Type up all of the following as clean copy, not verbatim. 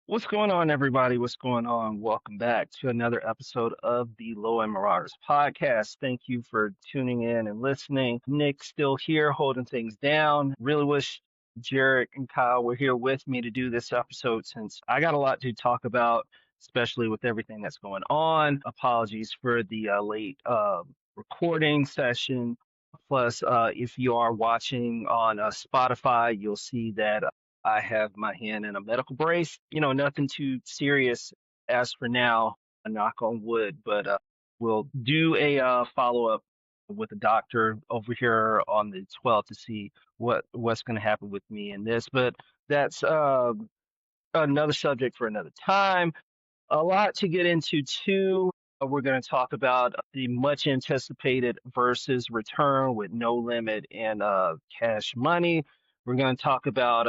What's going on, everybody? What's going on? Welcome back to another episode of the Low End Marauders podcast. Thank you for tuning in and listening. Nick's still here holding things down. Really wish Jarek and Kyle were here with me to do this episode since I got a lot to talk about, especially with everything that's going on. Apologies for the late recording session. Plus, if you are watching on Spotify, you'll see that I have my hand in a medical brace. Nothing too serious as for now, a knock on wood, but we'll do a follow up with a doctor over here on the 12th to see what's going to happen with me in this. But that's another subject for another time. A lot to get into too. We're going to talk about the much anticipated versus return with no limit and cash money. We're going to talk about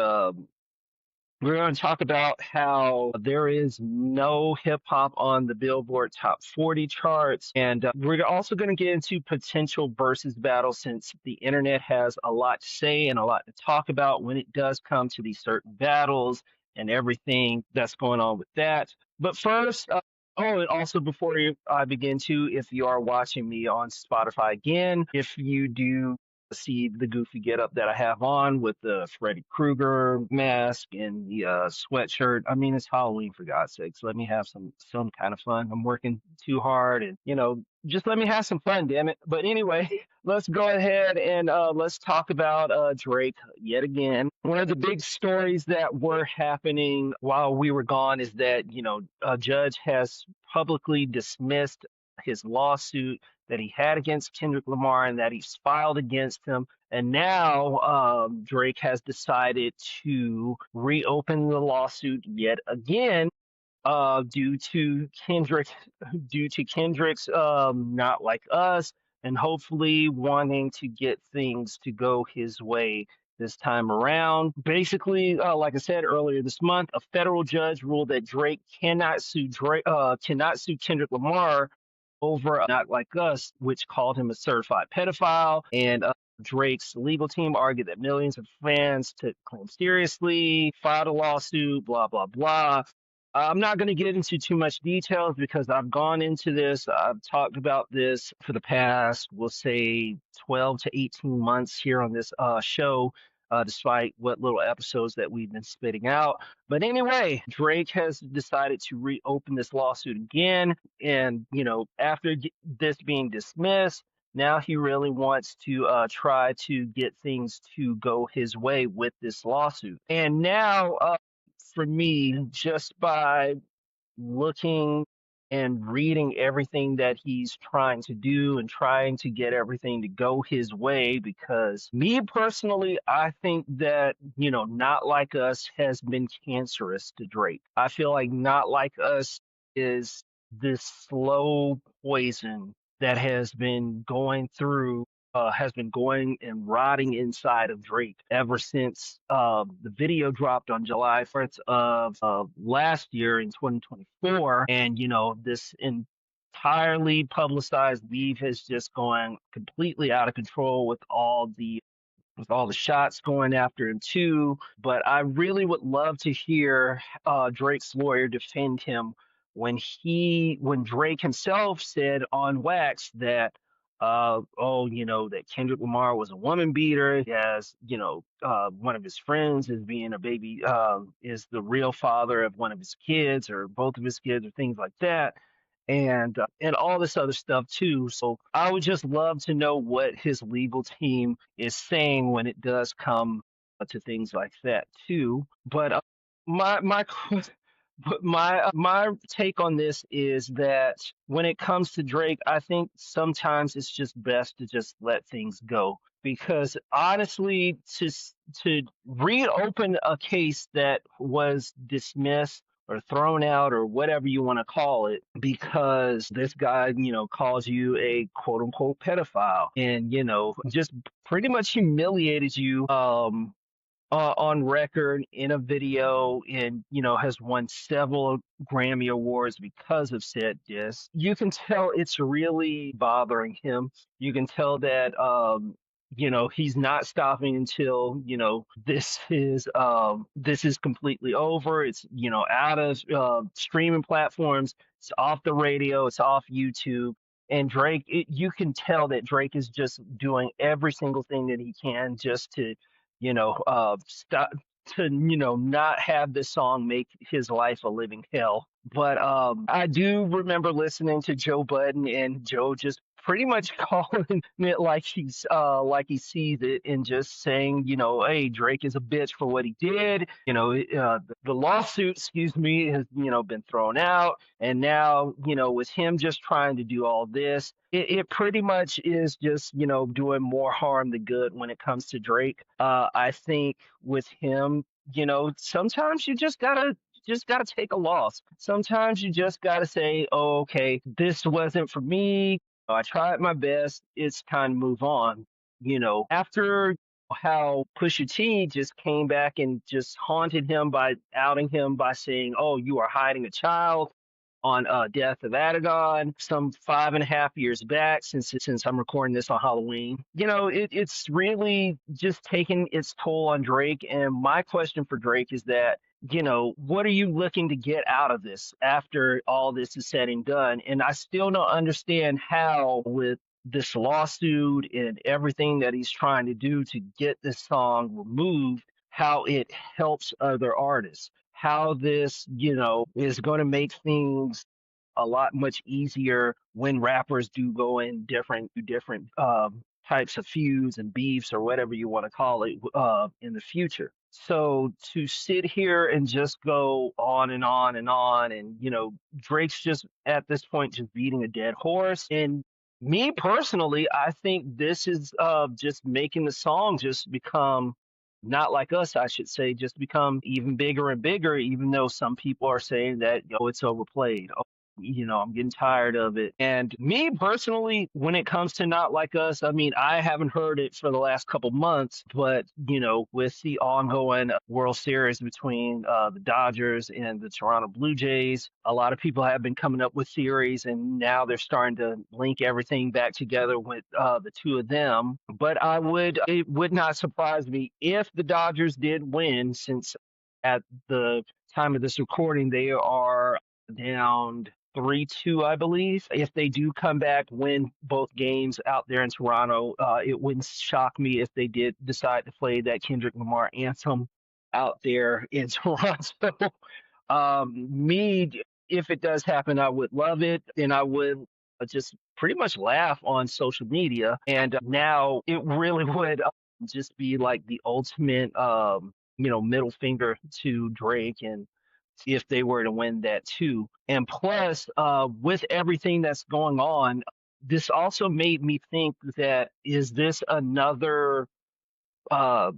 how there is no hip hop on the Billboard Top 40 charts. And we're also going to get into potential versus battles since the internet has a lot to say and a lot to talk about when it does come to these certain battles and everything that's going on with that. But first, oh, and also I begin to, if you are watching me on Spotify again, if you do see the goofy getup that I have on with the Freddy Krueger mask and the sweatshirt. I mean, it's Halloween for God's sakes. Let me have some kind of fun. I'm working too hard, and just let me have some fun, damn it. But anyway, let's go ahead and let's talk about Drake yet again. One of the big stories that were happening while we were gone is that a judge has publicly dismissed his lawsuit that he had against Kendrick Lamar and that he's filed against him. And now Drake has decided to reopen the lawsuit yet again due to Kendrick's not like us and hopefully wanting to get things to go his way this time around. Basically, like I said earlier this month, a federal judge ruled that Drake cannot sue Kendrick Lamar over Not Like Us, which called him a certified pedophile. And Drake's legal team argued that millions of fans took claims seriously, filed a lawsuit, blah, blah, blah. I'm not going to get into too much details because I've gone into this. I've talked about this for the past, we'll say, 12 to 18 months here on this show, despite what little episodes that we've been spitting out. But anyway, Drake has decided to reopen this lawsuit again. And, after this being dismissed, now he really wants to try to get things to go his way with this lawsuit. And now, for me, just by looking and reading everything that he's trying to do and trying to get everything to go his way, because me personally, I think that, Not Like Us has been cancerous to Drake. I feel like Not Like Us is this slow poison that has been going and rotting inside of Drake ever since the video dropped on July 1st of last year in 2024. And, this entirely publicized beef is just going completely out of control with all the shots going after him too. But I really would love to hear Drake's lawyer defend him when Drake himself said on Wax that that Kendrick Lamar was a woman beater. He has, one of his friends is being a baby, is the real father of one of his kids or both of his kids or things like that and all this other stuff too. So I would just love to know what his legal team is saying when it does come to things like that too. But my but my take on this is that when it comes to Drake, I think sometimes it's just best to just let things go because honestly, to reopen a case that was dismissed or thrown out or whatever you want to call it because this guy, calls you a quote unquote pedophile and, just pretty much humiliated you on record in a video and has won several Grammy awards because of said diss. You can tell it's really bothering him. You can tell that he's not stopping until, this is completely over. It's, out of streaming platforms, it's off the radio, it's off YouTube. And Drake, you can tell that Drake is just doing every single thing that he can just to, stop to, not have this song make his life a living hell. But I do remember listening to Joe Budden, and Joe just pretty much calling it like he sees it, and just saying, hey, Drake is a bitch for what he did. The lawsuit, excuse me, has, been thrown out, and now, with him just trying to do all this, it pretty much is just, doing more harm than good when it comes to Drake. I think with him, sometimes you just gotta take a loss. Sometimes you just gotta say, oh, okay, this wasn't for me. I tried my best. It's time to move on. After how Pusha T just came back and just haunted him by outing him by saying, "Oh, you are hiding a child," on Death of Adagon some 5.5 years back, since I'm recording this on Halloween. It's really just taking its toll on Drake. And my question for Drake is that, what are you looking to get out of this after all this is said and done? And I still don't understand how, with this lawsuit and everything that he's trying to do to get this song removed, how it helps other artists, how this, is going to make things a lot much easier when rappers do go in different types of feuds and beefs, or whatever you want to call it, in the future. So to sit here and just go on and on and on, and Drake's just at this point just beating a dead horse. And me personally, I think this is just making the song just become, not like us, I should say, just become even bigger and bigger, even though some people are saying that, it's overplayed. Oh, I'm getting tired of it. And me personally, when it comes to Not Like Us, I mean, I haven't heard it for the last couple months, but, with the ongoing World Series between the Dodgers and the Toronto Blue Jays, a lot of people have been coming up with theories, and now they're starting to link everything back together with the two of them. But it would not surprise me if the Dodgers did win, since at the time of this recording, they are down 3-2, I believe. If they do come back, win both games out there in Toronto, it wouldn't shock me if they did decide to play that Kendrick Lamar anthem out there in Toronto. Me, if it does happen, I would love it, and I would just pretty much laugh on social media. And now it really would just be like the ultimate, middle finger to Drake, and if they were to win that too. And plus, with everything that's going on, this also made me think that, is this another, uh,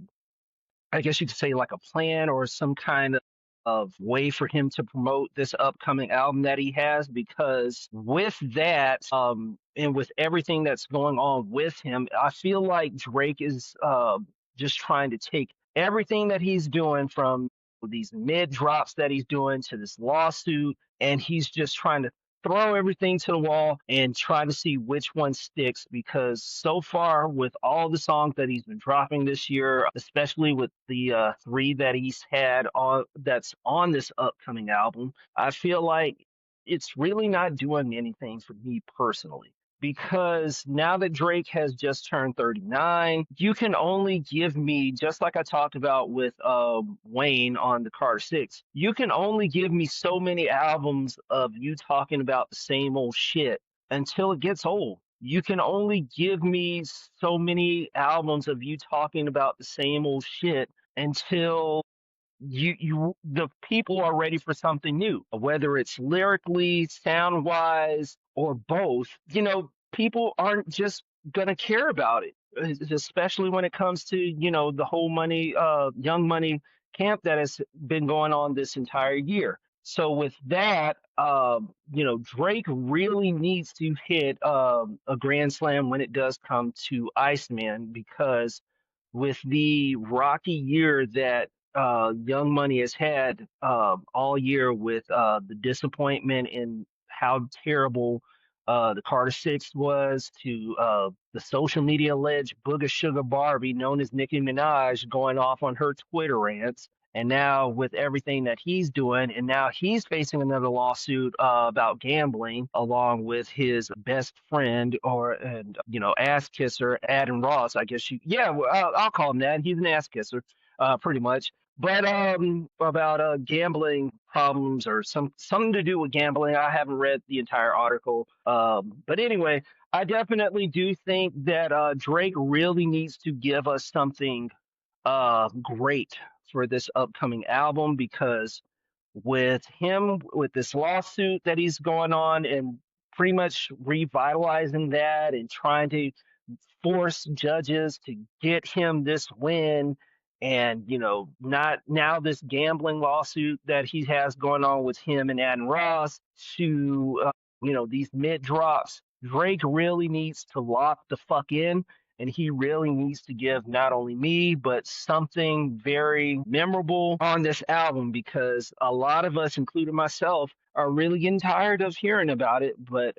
I guess you could say, like a plan or some kind of way for him to promote this upcoming album that he has? Because with that, and with everything that's going on with him, I feel like Drake is just trying to take everything that he's doing, from these mid drops that he's doing to this lawsuit, and he's just trying to throw everything to the wall and try to see which one sticks. Because so far, with all the songs that he's been dropping this year, especially with the three that he's had on that's on this upcoming album, I feel like it's really not doing anything for me personally. Because now that Drake has just turned 39, you can only give me, just like I talked about with Wayne on the Carter Six, you can only give me so many albums of you talking about the same old shit until it gets old. You can only give me so many albums of you talking about the same old shit until the people are ready for something new, whether it's lyrically, sound wise, or both. People aren't just gonna care about it, especially when it comes to, the whole money, Young Money camp that has been going on this entire year. So with that, Drake really needs to hit a grand slam when it does come to Iceman, because with the rocky year that Young Money has had all year, with the disappointment and how terrible the Carter Six was, to the social media alleged Booger Sugar Barbie, known as Nicki Minaj, going off on her Twitter rants. And now with everything that he's doing, and now he's facing another lawsuit about gambling, along with his best friend and ass kisser Adam Ross. I guess yeah, well, I'll call him that. He's an ass kisser, pretty much. But about gambling problems or something to do with gambling. I haven't read the entire article. But anyway, I definitely do think that Drake really needs to give us something great for this upcoming album, because with him, with this lawsuit that he's going on and pretty much revitalizing that and trying to force judges to get him this win, and not now this gambling lawsuit that he has going on with him and Adam Ross, to these mid drops. Drake really needs to lock the fuck in, and he really needs to give not only me but something very memorable on this album, because a lot of us, including myself, are really getting tired of hearing about it. But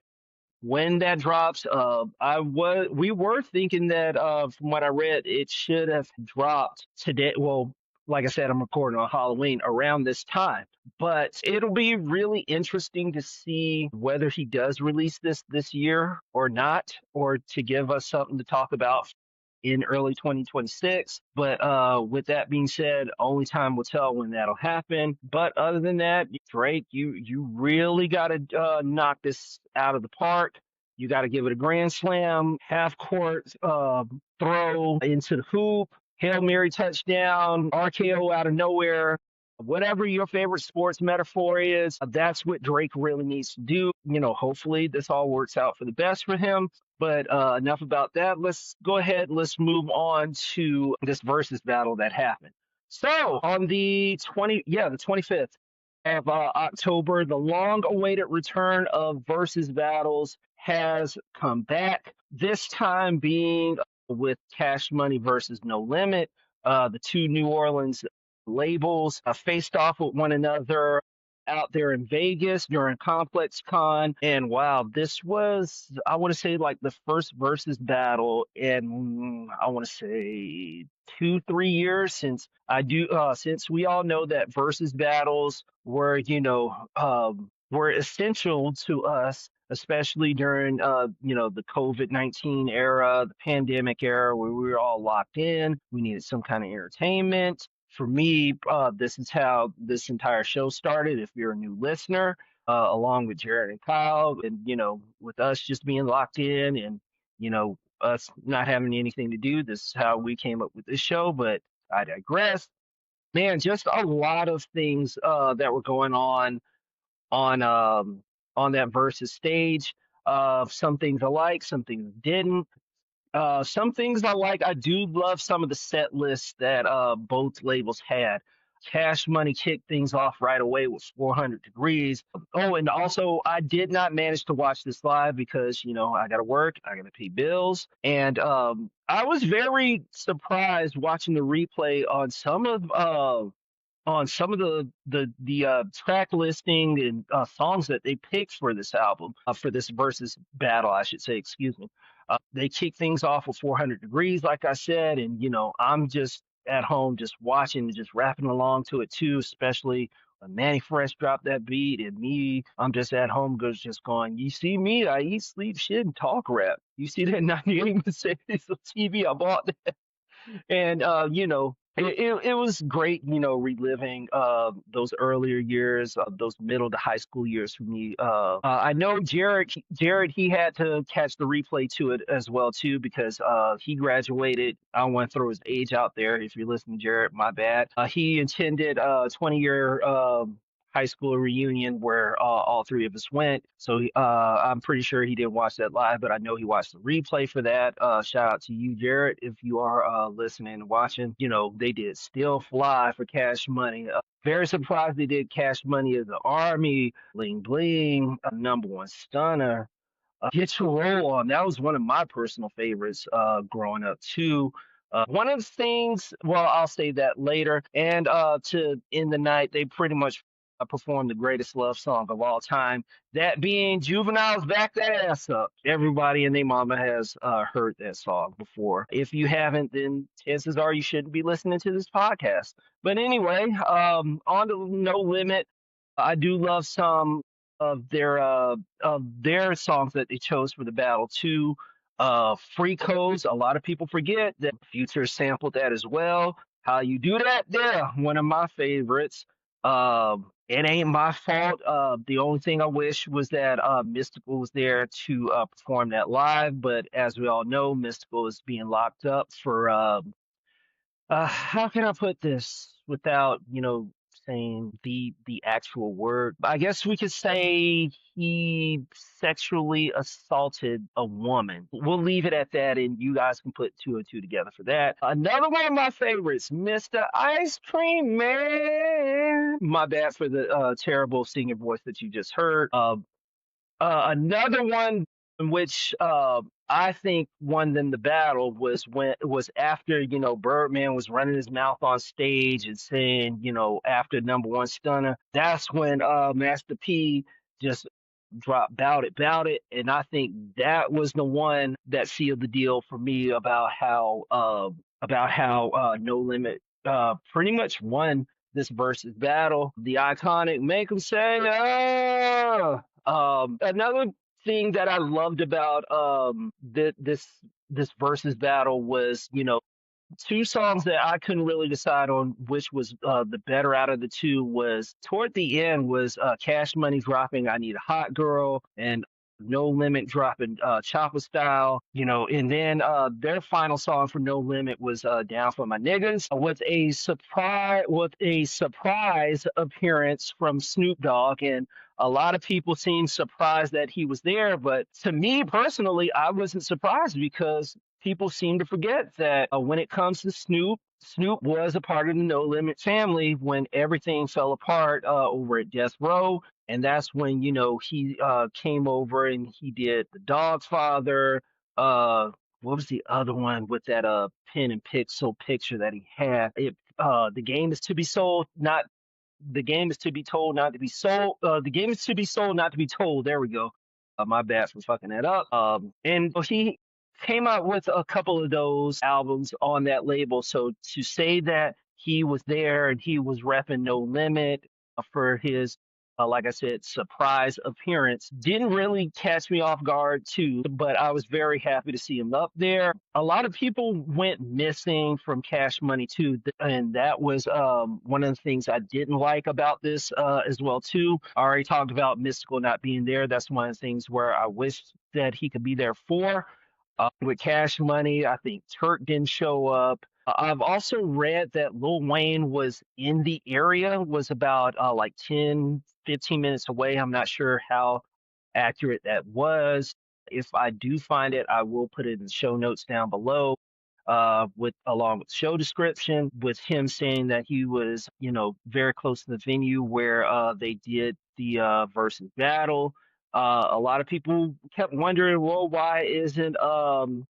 when that drops, we were thinking that from what I read, it should have dropped today. Well, like I said, I'm recording on Halloween around this time, but it'll be really interesting to see whether he does release this year or not, or to give us something to talk about in early 2026. But with that being said, only time will tell when that'll happen. But other than that, Drake, you really got to knock this out of the park. You got to give it a grand slam, half court throw into the hoop, Hail Mary touchdown, RKO out of nowhere. Whatever your favorite sports metaphor is, that's what Drake really needs to do. Hopefully this all works out for the best for him. But enough about that. Let's go ahead. Let's move on to this versus battle that happened. So on the 25th of October, the long-awaited return of versus battles has come back. This time being with Cash Money versus No Limit. The two New Orleans labels faced off with one another out there in Vegas during Complex Con. And wow, this was, I want to say, like the first versus battle in, I want to say, 2-3 years, since we all know that versus battles were essential to us, especially during the COVID-19 era, the pandemic era, where we were all locked in. We needed some kind of entertainment. For me, this is how this entire show started. If you're a new listener, along with Jared and Kyle, and with us just being locked in, and us not having anything to do, this is how we came up with this show. But I digress. Man, just a lot of things that were going on on that versus stage. Some things I like, some things I didn't. Some things I like. I do love some of the set lists that both labels had. Cash Money kicked things off right away with 400 Degrees. Oh, and also I did not manage to watch this live because I got to work, I got to pay bills, and I was very surprised watching the replay on some of the track listing and songs that they picked for this album, for this versus battle, I should say. Excuse me. They kick things off with 400 Degrees, like I said, and I'm just at home just watching and just rapping along to it too, especially when Manny Fresh dropped that beat, and me, I'm just at home just going, you see me, I eat, sleep, shit, and talk rap. You see that 98 Mercedes TV I bought, and it was great, reliving those earlier years, those middle to high school years for me. I know Jared, he had to catch the replay to it as well too, because he graduated. I don't want to throw his age out there. If you're listening, Jared, my bad. He attended a 20-year high school reunion where all three of us went. So I'm pretty sure he didn't watch that live, but I know he watched the replay for that. Shout out to you, Jared, if you are listening and watching. They did Still Fly for Cash Money. Very surprised they did Cash Money as the Army, Bling Bling, Number One Stunner. Get Your Roll On. That was one of my personal favorites growing up too. One of the things, well, I'll say that later. And to end the night, they pretty much performed the greatest love song of all time, that being Juvenile's Back That Ass Up. Everybody and their mama has heard that song before. If you haven't, then chances are you shouldn't be listening to this podcast. But anyway, on to No Limit. I do love some of their songs that they chose for the battle too. Free Codes. A lot of people forget that Future sampled that as well. How You Do That? There, one of my favorites. It Ain't My Fault. The only thing I wish was that Mystical was there to perform that live, but as we all know, Mystical is being locked up for how can I put this without, saying the actual word? I guess we could say he sexually assaulted a woman. We'll leave it at that, and you guys can put two and two together for that. Another one of my favorites, Mr. Ice Cream Man. My bad for the terrible singing voice that you just heard. Another one in which I think won them the battle was after Birdman was running his mouth on stage and saying after number one stunner. That's when Master P just dropped bout it, and I think that was the one that sealed the deal for me about how No Limit pretty much won this versus battle. The iconic "Make 'Em Say Ah." Another thing that I loved about this versus battle was, two songs that I couldn't really decide on which was the better out of the two was toward the end was Cash Money dropping I Need a Hot Girl and No Limit dropping Chopper Style, and then their final song for No Limit was Down for My Niggas with a surprise appearance from Snoop Dogg, and a lot of people seemed surprised that he was there, but to me personally, I wasn't surprised because people seem to forget that when it comes to Snoop, Snoop was a part of the No Limit family when everything fell apart over at Death Row. And that's when, he came over and he did The Dog's Father. What was the other one with that pen and pixel picture that he had? The game is to be sold, not the game is to be told, not to be sold. The game is to be sold, not to be told. There we go. My bad for fucking that up. And he came out with a couple of those albums on that label. So to say that he was there and he was repping No Limit for his, like I said, surprise appearance didn't really catch me off guard too, but I was very happy to see him up there. A lot of people went missing from Cash Money too, and that was one of the things I didn't like about this as well too. I already talked about Mystical not being there. That's one of the things where I wish that he could be there for. With Cash Money, I think Turk didn't show up. I've also read that Lil Wayne was in the area, was about like 10, 15 minutes away. I'm not sure how accurate that was. If I do find it, I will put it in the show notes down below, with along with show description, with him saying that he was, very close to the venue where they did the versus battle. A lot of people kept wondering, well, why isn't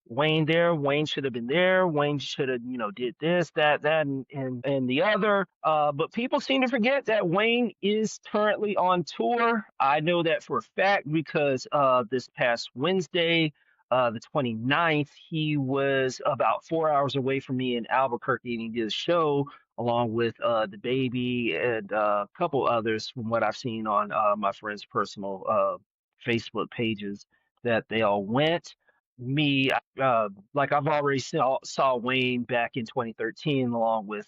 Wayne there? Wayne should have been there. Wayne should have, did this, that, and the other. But people seem to forget that Wayne is currently on tour. I know that for a fact because this past Wednesday, the 29th, he was about 4 hours away from me in Albuquerque, and he did a show along with the baby and a couple others from what I've seen on my friends' personal Facebook pages that they all went. Me, like I've already saw Wayne back in 2013 along with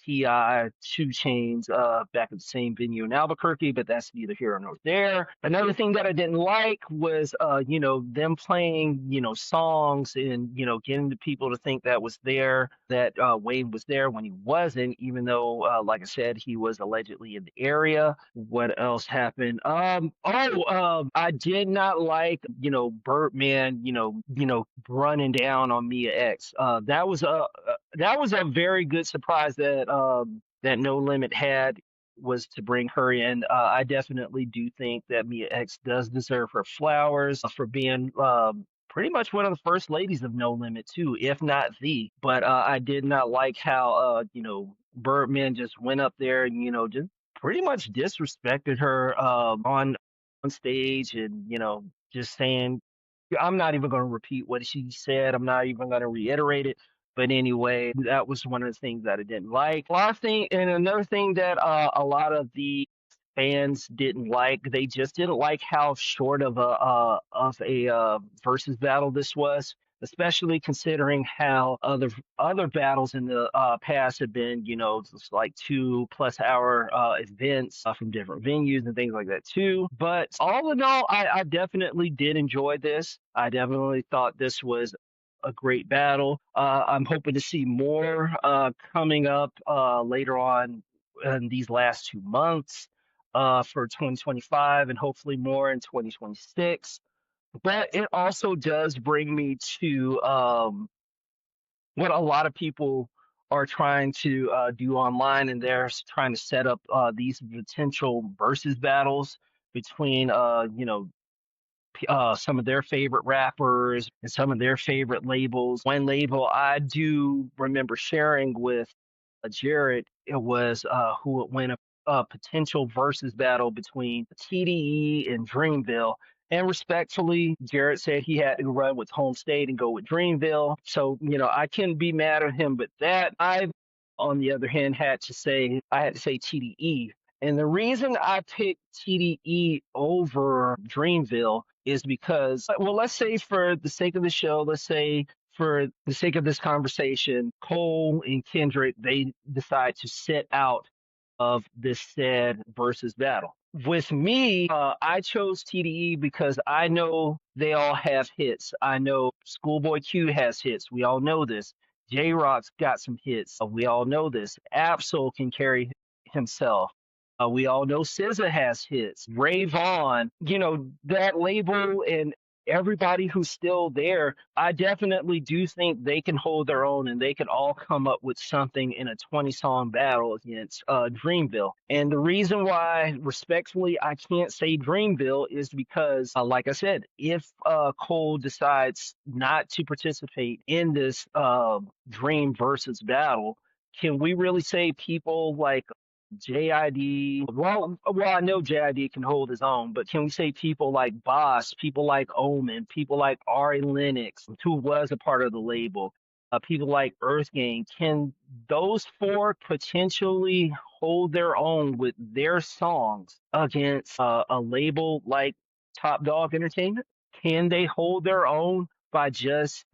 T.I., 2 Chainz back at the same venue in Albuquerque, but that's neither here nor there. Another thing that I didn't like was, them playing, songs and, getting the people to think that was there, that Wayne was there when he wasn't, even though, like I said, he was allegedly in the area. What else happened? I did not like, Birdman, running down on Mia X. That was a very good surprise that No Limit had, was to bring her in. I definitely do think that Mia X does deserve her flowers for being pretty much one of the first ladies of No Limit too, if not the. But I did not like how Birdman just went up there and just pretty much disrespected her on stage, and just saying, I'm not even going to repeat what she said. I'm not even going to reiterate it. But anyway, that was one of the things that I didn't like. A lot of thing, and another thing that a lot of the fans didn't like, they just didn't like how short of a versus battle this was, especially considering how other battles in the past have been, just like 2+ hour events from different venues and things like that too. But all in all, I definitely did enjoy this. I definitely thought this was a great battle. I'm hoping to see more coming up later on in these last 2 months for 2025, and hopefully more in 2026. But it also does bring me to what a lot of people are trying to do online, and they're trying to set up these potential versus battles between, some of their favorite rappers and some of their favorite labels. One label I do remember sharing with Jared, it was who would win a potential versus battle between TDE and Dreamville. And respectfully, Jared said he had to run with Home State and go with Dreamville. So, I couldn't be mad at him, but that I, on the other hand, I had to say TDE. And the reason I picked TDE over Dreamville is because, well, let's say for the sake of the show, let's say for the sake of this conversation, Cole and Kendrick, they decide to sit out of this said versus battle. With me, I chose TDE because I know they all have hits. I know Schoolboy Q has hits. We all know this. J Rock's got some hits. We all know this. Absol can carry himself. We all know SZA has hits. Ray Vaughn, that label and everybody who's still there, I definitely do think they can hold their own, and they could all come up with something in a 20-song battle against Dreamville. And the reason why, respectfully, I can't say Dreamville is because, like I said, if Cole decides not to participate in this Dream versus battle, can we really say people like JID? Well, I know JID can hold his own, but can we say people like Boss, people like Omen, people like Ari Lennox, who was a part of the label, people like Earth Gang, can those four potentially hold their own with their songs against a label like Top Dog Entertainment? Can they hold their own by just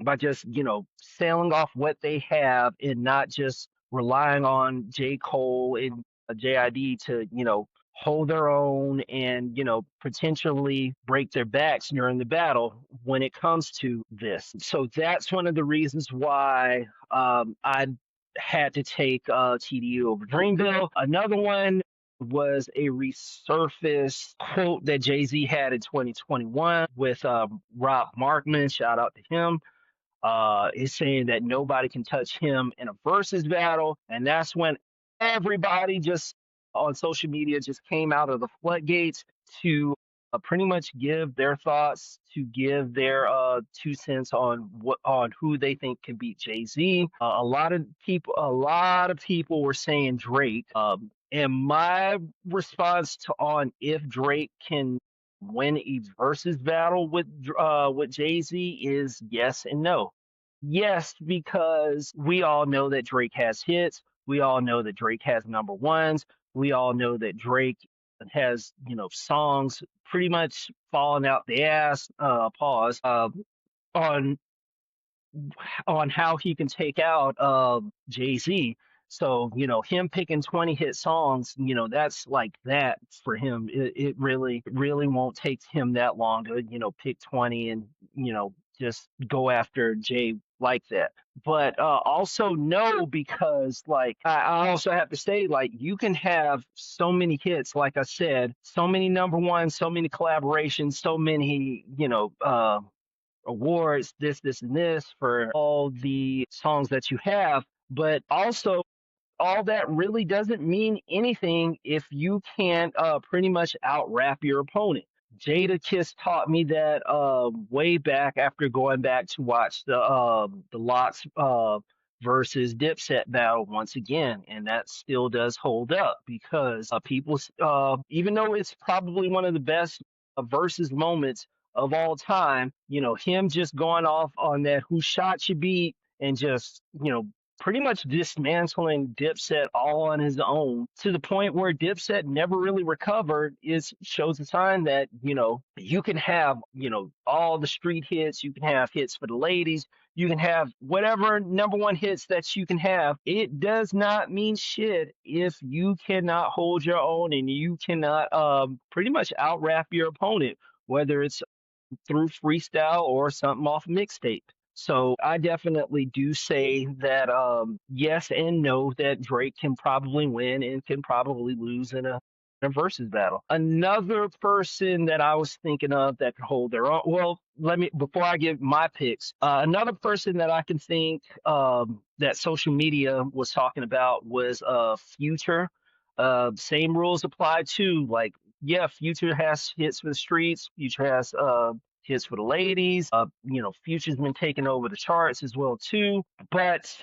selling off what they have and not just relying on J. Cole and JID to, hold their own and, potentially break their backs during the battle when it comes to this. So that's one of the reasons why I had to take TDU over Dreamville. Another one was a resurfaced quote that Jay-Z had in 2021 with Rob Markman. Shout out to him. Is saying that nobody can touch him in a versus battle, and that's when everybody just on social media just came out of the floodgates to pretty much give their thoughts, to give their 2 cents on who they think can beat Jay-Z. A lot of people were saying Drake. And my response to on if Drake can win a versus battle with Jay-Z is yes and no. Yes, because we all know that Drake has hits. We all know that Drake has number ones. We all know that Drake has, songs pretty much falling out the ass, pause, on how he can take out Jay-Z. So, him picking 20 hit songs, that's like that for him. It really won't take him that long to, pick 20 and, just go after Jay like that. But also no, because like I also have to say, like, you can have so many hits, like I said, so many number ones, so many collaborations, so many, awards, this, and this for all the songs that you have. But also, all that really doesn't mean anything if you can't pretty much out rap your opponent. Jada Kiss taught me that way back after going back to watch the Locks versus Dipset battle once again, and that still does hold up because people, even though it's probably one of the best versus moments of all time, him just going off on that "Who Shot You" beat and just pretty much dismantling Dipset all on his own to the point where Dipset never really recovered is shows a sign that, you can have, all the street hits, you can have hits for the ladies, you can have whatever number one hits that you can have. It does not mean shit if you cannot hold your own and you cannot pretty much out rap your opponent, whether it's through freestyle or something off mixtape. So I definitely do say that yes and no, that Drake can probably win and can probably lose in a versus battle. Another person that I was thinking of that could hold their own. Well, let me before I give my picks. Another person that I can think that social media was talking about was Future. Same rules apply too. Like, yeah, Future has hits for the streets. Future has hits for the ladies. Future's been taking over the charts as well too. But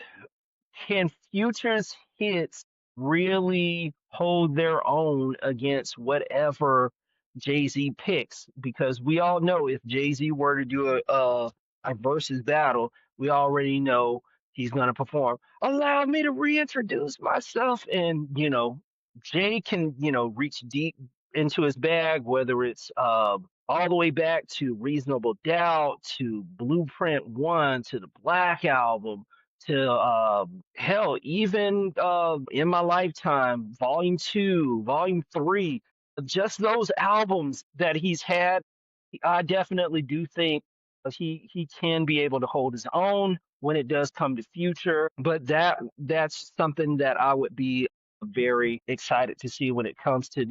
can Future's hits really hold their own against whatever Jay-Z picks? Because we all know if Jay-Z were to do a versus battle, we already know he's going to perform. Allow me to reintroduce myself. And, Jay can, reach deep into his bag, whether it's all the way back to Reasonable Doubt, to Blueprint One, to the Black Album, to hell, even In My Lifetime, Volume Two, Volume Three, just those albums that he's had. I definitely do think he can be able to hold his own when it does come to Future, but that's something that I would be very excited to see when it comes to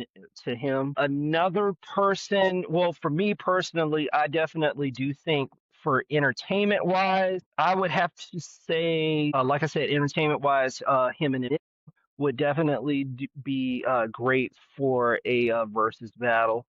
him. Another person, well, for me personally, I definitely do think for entertainment wise, I would have to say, like I said, entertainment wise, him and would definitely be great for a versus battle.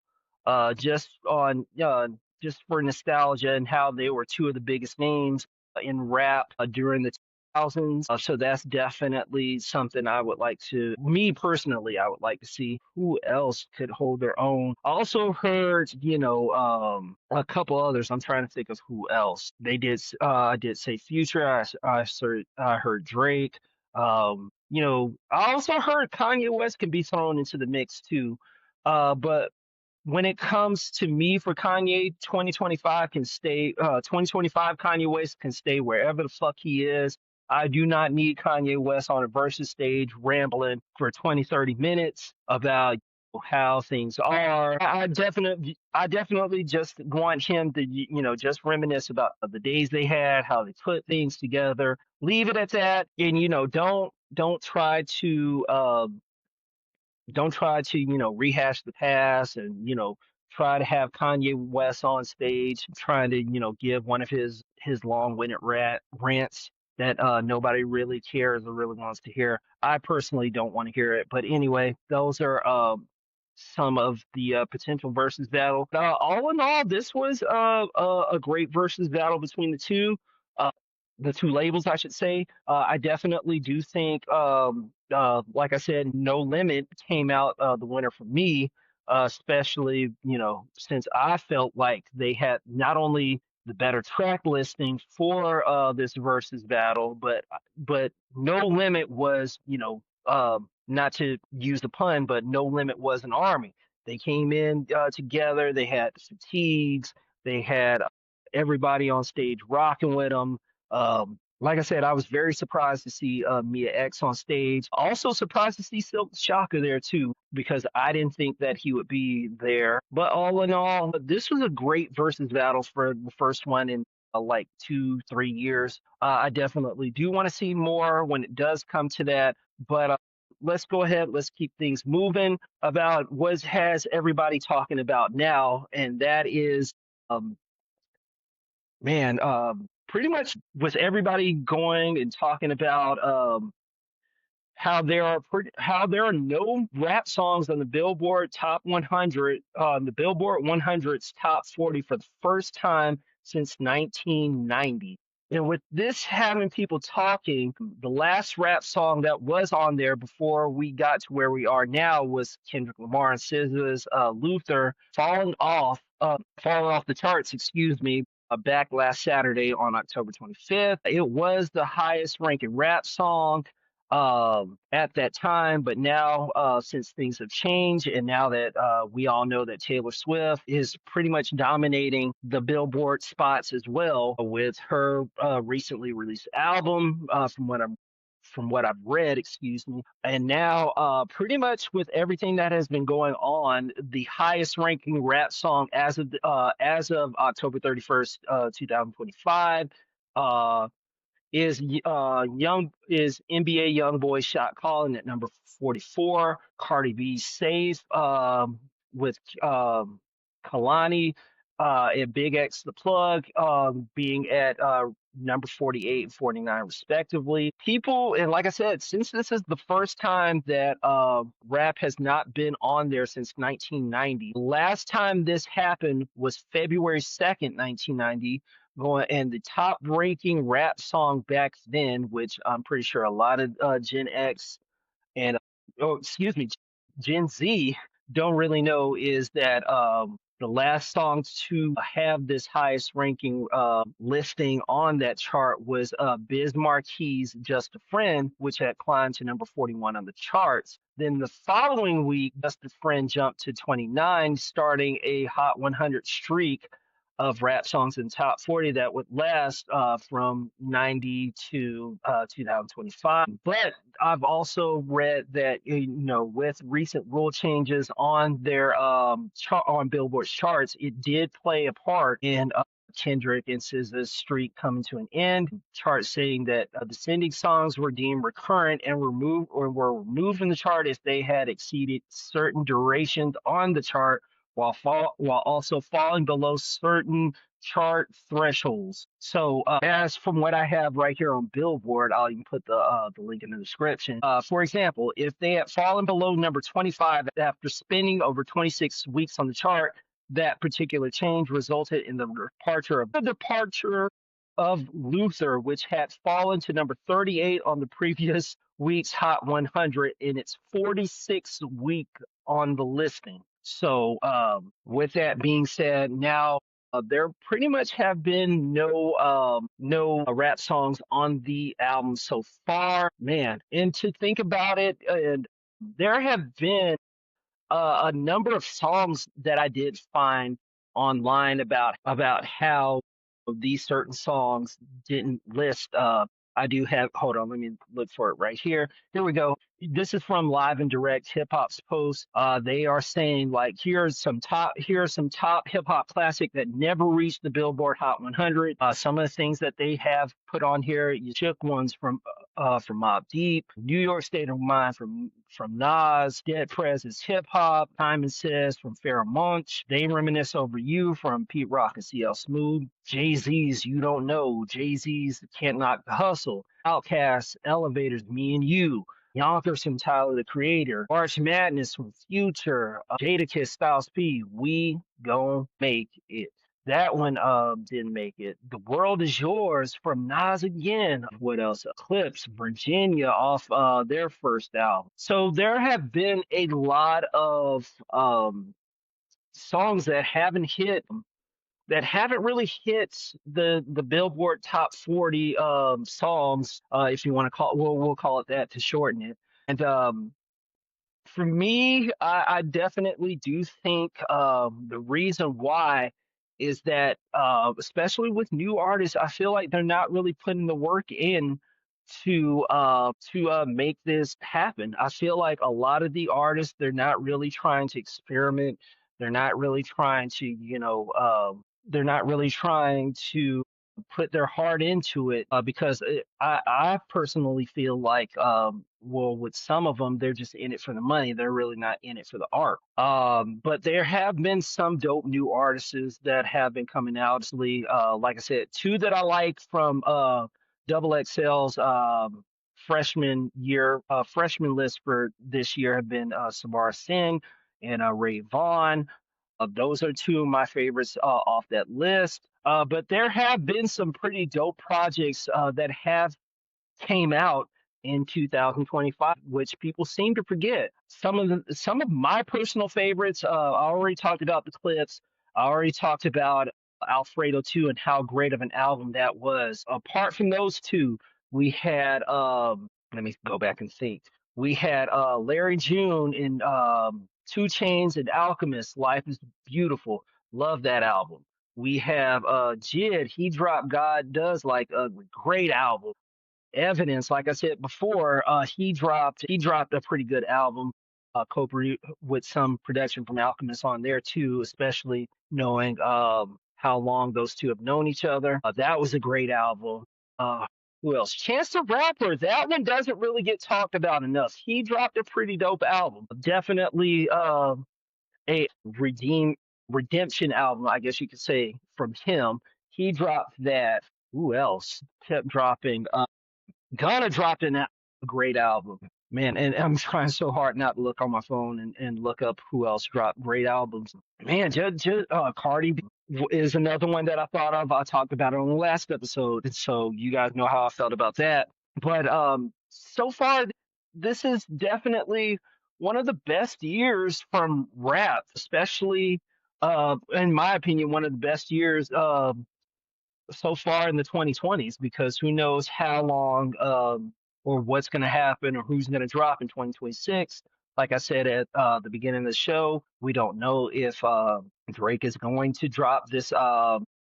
Just for nostalgia and how they were two of the biggest names in rap during the 2000s. So that's definitely something I would like to, me personally, I would like to see who else could hold their own. I also heard, a couple others. I'm trying to think of who else. I did say Future. I heard Drake. I also heard Kanye West can be thrown into the mix too. But when it comes to me for Kanye, 2025 Kanye West can stay wherever the fuck he is. I do not need Kanye West on a versus stage rambling for 20, 30 minutes about how things are. I definitely just want him to, just reminisce about the days they had, how they put things together. Leave it at that, and don't try to rehash the past and try to have Kanye West on stage trying to give one of his long-winded rants that nobody really cares or really wants to hear. I personally don't want to hear it, but anyway, those are some of the potential versus battle. All in all, this was a great versus battle between uh, the two labels, I should say. I definitely do think, like I said, No Limit came out the winner for me, especially, since I felt like they had not only the better track listing for this versus battle, but No Limit was, not to use the pun, but No Limit was an army. They came in together. They had the fatigues. They had everybody on stage rocking with them. Like I said, I was very surprised to see Mia X on stage. Also surprised to see Silk Shocker there too, because I didn't think that he would be there. But all in all, this was a great versus battle for the first one in like 2, 3 years. I definitely do want to see more when it does come to that. But let's go ahead. Let's keep things moving about what has everybody talking about now, and that is um, man, pretty much with everybody going and talking about how there are no rap songs on the Billboard Top 100, the Billboard 100's Top 40 for the first time since 1990. And with this having people talking, the last rap song that was on there before we got to where we are now was Kendrick Lamar and SZA's Luther falling off the charts, excuse me, back last Saturday on October 25th. It was the highest ranking rap song at that time, but now since things have changed, and now that we all know that Taylor Swift is pretty much dominating the Billboard spots as well with her recently released album, from what I've read, excuse me. And now, pretty much with everything that has been going on, the highest ranking rap song as of October 31st, 2025, uh, is NBA YoungBoy Shot Calling at number 44. Cardi B Safe with Kalani and Big X the Plug being at number 48 and 49 respectively. People, and like I said, since this is the first time that rap has not been on there since 1990. Last time this happened was February 2nd, 1990, going, and the top ranking rap song back then, which I'm pretty sure a lot of Gen X and oh, excuse me, Gen Z don't really know, is that the last song to have this highest ranking listing on that chart was Biz Marquis's Just a Friend, which had climbed to number 41 on the charts. Then the following week, Just a Friend jumped to 29, starting a Hot 100 streak of rap songs in top 40 that would last from 90 to 2025. But I've also read that, with recent rule changes on their on Billboard's charts, it did play a part in Kendrick and SZA's streak coming to an end. Charts saying that descending songs were deemed recurrent and were removed from the chart if they had exceeded certain durations on the chart while also falling below certain chart thresholds. So, as from what I have right here on Billboard, I'll even put the link in the description. For example, if they had fallen below number 25 after spending over 26 weeks on the chart, that particular change resulted in the departure of Luther, which had fallen to number 38 on the previous week's Hot 100 in its 46th week on the listing. So, with that being said, now there pretty much have been no rap songs on the album so far, man. And to think about it, there have been a number of songs that I did find online about how these certain songs didn't list. I do have. Hold on, let me look for it right here. Here we go. This is from Live and Direct Hip Hop's post. They are saying, like, here are some top hip hop classic that never reached the Billboard Hot 100. Some of the things that they have put on here, you shook ones from Mobb Deep, New York State of Mind from Nas, Dead President's Hip Hop, Time and Says from Pharoah Monch, They Reminisce Over You from Pete Rock and CL Smooth, Jay-Z's You Don't Know, Jay-Z's Can't Knock the Hustle, Outkast's Elevators, Me and You, Yonkers from Tyler the Creator, March Madness from Future, Jadakiss Styles P, We Gon' Make It. That one didn't make it. The World Is Yours from Nas again. What else? Eclipse, Virginia off their first album. So there have been a lot of songs that haven't really hit the Billboard top 40 songs, if you want to call it, we'll call it that to shorten it. And for me, I definitely do think the reason why is that, especially with new artists, I feel like they're not really putting the work in to make this happen. I feel like a lot of the artists, they're not really trying to experiment. They're not really trying to, they're not really trying to put their heart into it because I personally feel like, well, with some of them, they're just in it for the money. They're really not in it for the art. But there have been some dope new artists that have been coming out. Like I said, two that I like from Double XL's freshman list for this year have been Samara Singh and Ray Vaughn. Those are two of my favorites off that list. But there have been some pretty dope projects that have came out in 2025, which people seem to forget. Some of my personal favorites. I already talked about the Clips. I already talked about Alfredo 2 and how great of an album that was. Apart from those two, we had let me go back and think. We had Larry June and Two Chains and Alchemist. Life is Beautiful. Love that album. We have Jid. He dropped God Does Like a great album. Evidence, like I said before, he dropped a pretty good album, co with some production from Alchemist on there too, especially knowing how long those two have known each other. That was a great album. Uh, who else? Chance the Rapper. That one doesn't really get talked about enough. He dropped a pretty dope album. Definitely a redemption album, I guess you could say, from him. He dropped that. Who else kept dropping? Ghana dropped a great album, man, and I'm trying so hard not to look on my phone and look up who else dropped great albums. Man, Cardi B is another one that I thought of. I talked about it on the last episode, and so you guys know how I felt about that. But so far, this is definitely one of the best years from rap, especially in my opinion, one of the best years so far in the 2020s, because who knows how long or what's going to happen or who's going to drop in 2026. Like I said at the beginning of the show, we don't know if Drake is going to drop this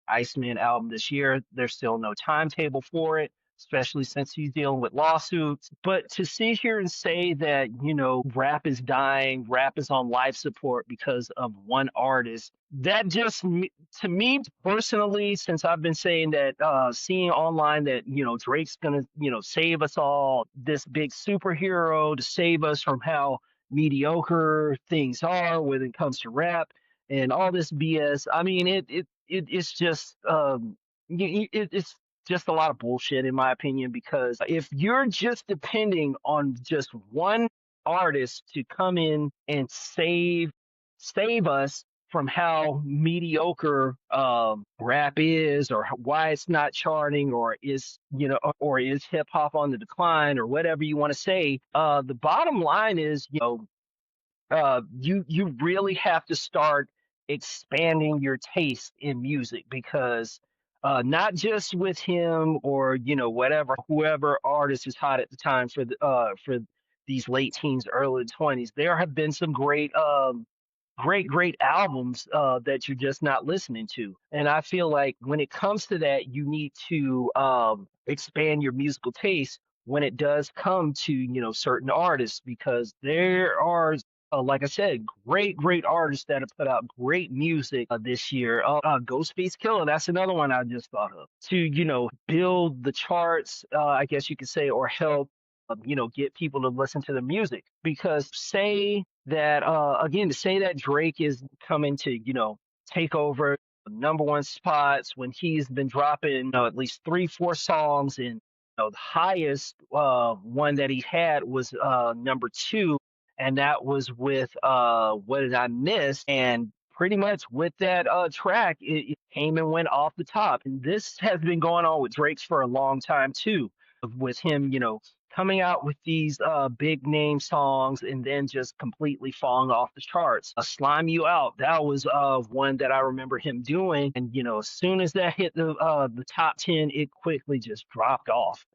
Iceman album this year. There's still no timetable for it, especially since he's dealing with lawsuits. But to sit here and say that, rap is dying, rap is on life support because of one artist, that just, to me personally, since I've been saying that, seeing online that, Drake's going to, save us all, this big superhero to save us from how mediocre things are when it comes to rap and all this BS. I mean, it's just it's just a lot of bullshit in my opinion, because if you're just depending on just one artist to come in and save us from how mediocre rap is, or why it's not charting, or is hip hop on the decline, or whatever you want to say, the bottom line is, you really have to start expanding your taste in music, because not just with him, or whoever artist is hot at the time for these late teens, early 20s, there have been some great albums that you're just not listening to. And I feel like when it comes to that, you need to expand your musical taste when it does come to, certain artists, because there are, like I said, great artists that have put out great music this year. Ghostface Killer, that's another one I just thought of, to, build the charts, I guess you could say, or help, get people to listen to the music. Because say that, again, to say that Drake is coming to, take over number one spots when he's been dropping, at least 3-4 songs, and the highest one that he had was number 2, and that was with What Did I Miss? And pretty much with that track, it came and went off the top. And this has been going on with Drake's for a long time too, with him, coming out with these big name songs and then just completely falling off the charts. Slime You Out, that was one that I remember him doing, and as soon as that hit the top 10, it quickly just dropped off.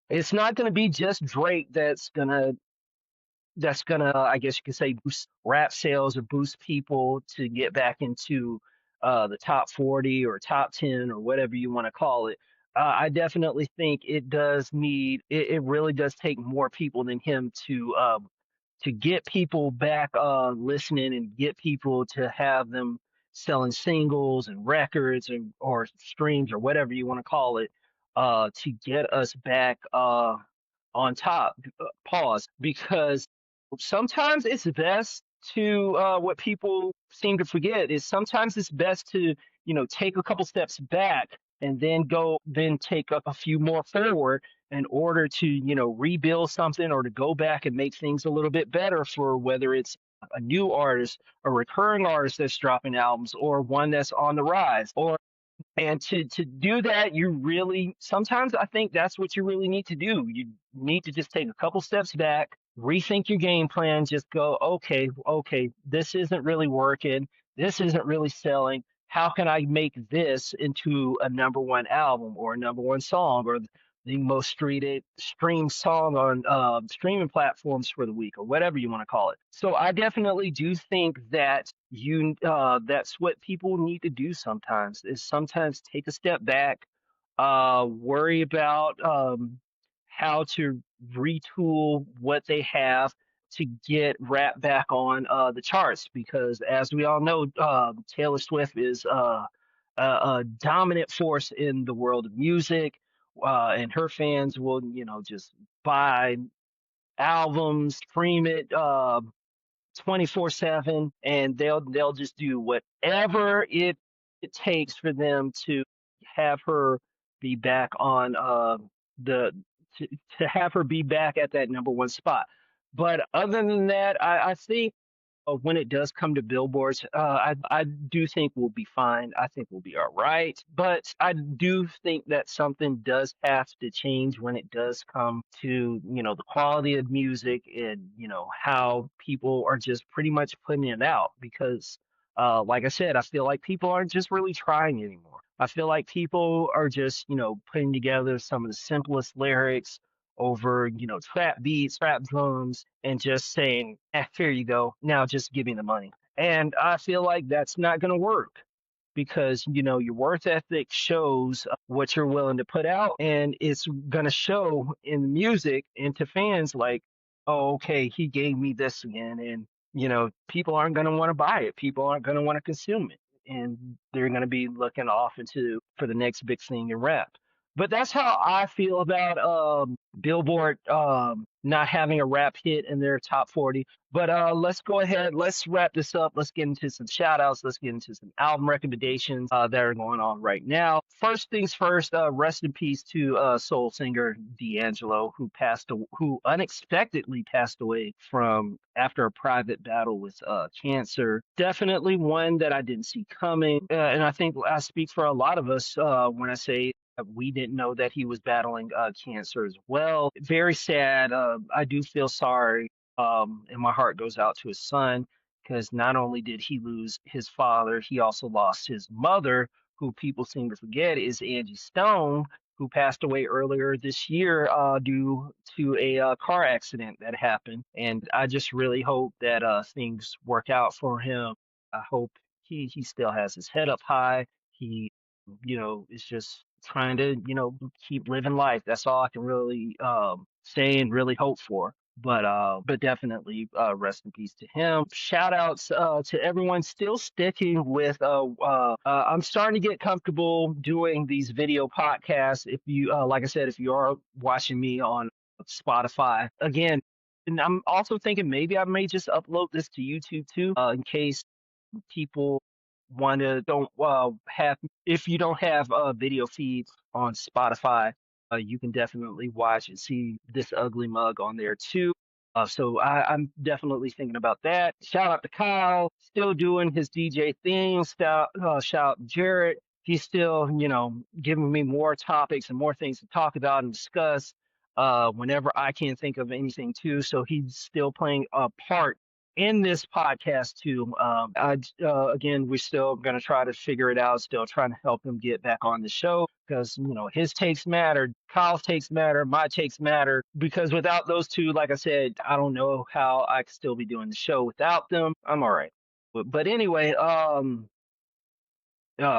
It's not going to be just Drake that's gonna, I guess you could say, boost rap sales or boost people to get back into the top 40 or top 10 or whatever you want to call it. I definitely think it really does take more people than him to get people back listening, and get people to have them selling singles and records, or streams, or whatever you want to call it, to get us back on top. Pause. Because sometimes it's best to, what people seem to forget is, sometimes it's best to, take a couple steps back and then take up a few more forward, in order to, rebuild something, or to go back and make things a little bit better, for whether it's a new artist, a recurring artist that's dropping albums, or one that's on the rise, or and to do that, you really sometimes I think that's what you really need to do. You need to just take a couple steps back, rethink your game plan, just go, okay, this isn't really working. This isn't really selling. How can I make this into a number one album or a number one song or the most streamed song on streaming platforms for the week or whatever you want to call it. So I definitely do think that that's what people need to do sometimes is sometimes take a step back, worry about how to retool what they have to get rap back on the charts because as we all know, Taylor Swift is a dominant force in the world of music, and her fans will, just buy albums, stream it 24/7, and they'll just do whatever it takes for them to have her be back on the to, to have her be back at that number one spot. But other than that, I think when it does come to billboards, I do think we'll be fine. I think we'll be all right. But I do think that something does have to change when it does come to, the quality of music and, how people are just pretty much putting it out. Because, like I said, I feel like people aren't just really trying anymore. I feel like people are just, putting together some of the simplest lyrics over, trap beats, trap drums, and just saying, here you go. Now just give me the money. And I feel like that's not going to work because, your worth ethic shows what you're willing to put out. And it's going to show in the music and to fans like, oh, okay, he gave me this again. And, people aren't going to want to buy it. People aren't going to want to consume it. And they're going to be looking off into for the next big thing in rap. But that's how I feel about Billboard not having a rap hit in their top 40. But let's go ahead. Let's wrap this up. Let's get into some shout outs. Let's get into some album recommendations that are going on right now. First things first, rest in peace to soul singer D'Angelo, who unexpectedly passed away from after a private battle with cancer. Definitely one that I didn't see coming. And I think I speak for a lot of us when I say we didn't know that he was battling cancer as well. Very sad. I do feel sorry, and my heart goes out to his son because not only did he lose his father, he also lost his mother, who people seem to forget is Angie Stone, who passed away earlier this year due to a car accident that happened. And I just really hope that things work out for him. I hope he still has his head up high. He is just trying to, keep living life. That's all I can really say and really hope for. But definitely rest in peace to him. Shout outs to everyone still sticking with I'm starting to get comfortable doing these video podcasts. If you like I said, if you are watching me on Spotify again, and I'm also thinking maybe I may just upload this to YouTube too, in case people want to don't have if you don't have video feeds on Spotify, you can definitely watch and see this ugly mug on there too. So I'm definitely thinking about that. Shout out to Kyle, still doing his DJ thing. Shout out to Jared. He's still, giving me more topics and more things to talk about and discuss whenever I can think of anything too. So he's still playing a part in this podcast too. Again, we're still going to try to figure it out, still trying to help him get back on the show because, his takes matter, Kyle's takes matter, my takes matter, because without those two, like I said, I don't know how I could still be doing the show without them. I'm all right. But anyway,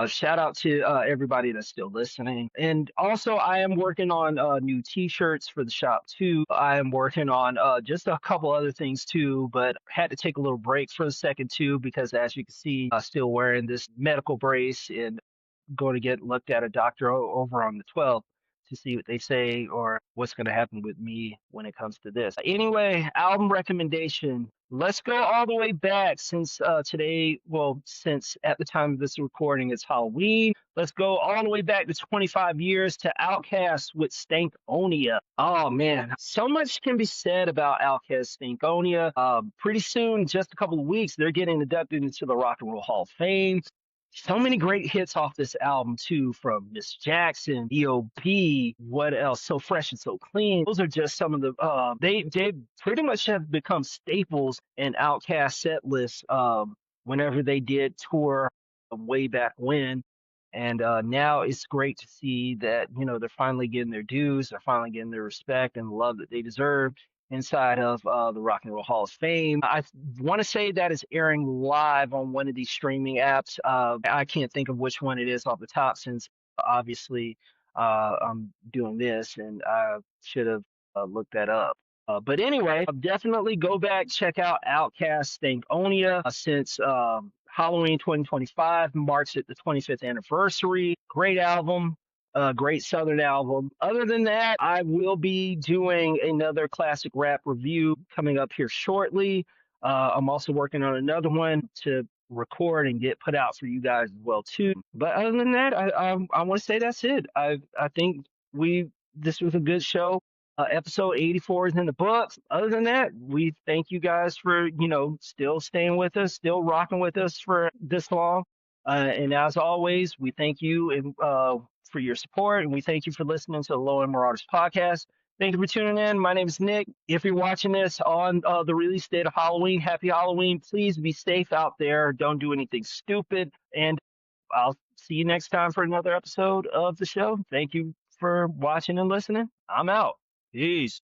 shout out to everybody that's still listening. And also, I am working on new t-shirts for the shop too. I am working on just a couple other things too, but had to take a little break for a second too, because as you can see, still wearing this medical brace and going to get looked at a doctor over on the 12th. to see what they say or what's going to happen with me when it comes to this. Anyway, album recommendation. Let's go all the way back since today, well, since at the time of this recording it's Halloween. Let's go all the way back to 25 years to Outkast with Stankonia. Oh man, so much can be said about Outkast Stankonia. Pretty soon, just a couple of weeks, they're getting inducted into the Rock and Roll Hall of Fame. So many great hits off this album too, from Miss Jackson, EOB, what else? So Fresh and So Clean. Those are just some of the they pretty much have become staples in Outkast set lists whenever they did tour way back when. And now it's great to see that, you know, they're finally getting their dues, they're finally getting their respect and love that they deserve inside of the Rock and Roll Hall of Fame. I want to say that is airing live on one of these streaming apps. I can't think of which one it is off the top since obviously I'm doing this and I should have looked that up. But anyway, definitely go back, check out Outkast Stankonia since Halloween 2025 marks it the 25th anniversary. Great album, great Southern album. Other than that, I will be doing another classic rap review coming up here shortly. I'm also working on another one to record and get put out for you guys as well too. But other than that, I want to say that's it. I think this was a good show. Episode 84 is in the books. Other than that, we thank you guys for, you know, still staying with us, still rocking with us for this long. And as always, we thank you and for your support, and we thank you for listening to the Low End Marauders podcast. Thank you for tuning in. My name is Nick. If you're watching this on the release date of Halloween, happy Halloween. Please be safe out there. Don't do anything stupid. And I'll see you next time for another episode of the show. Thank you for watching and listening. I'm out. Peace.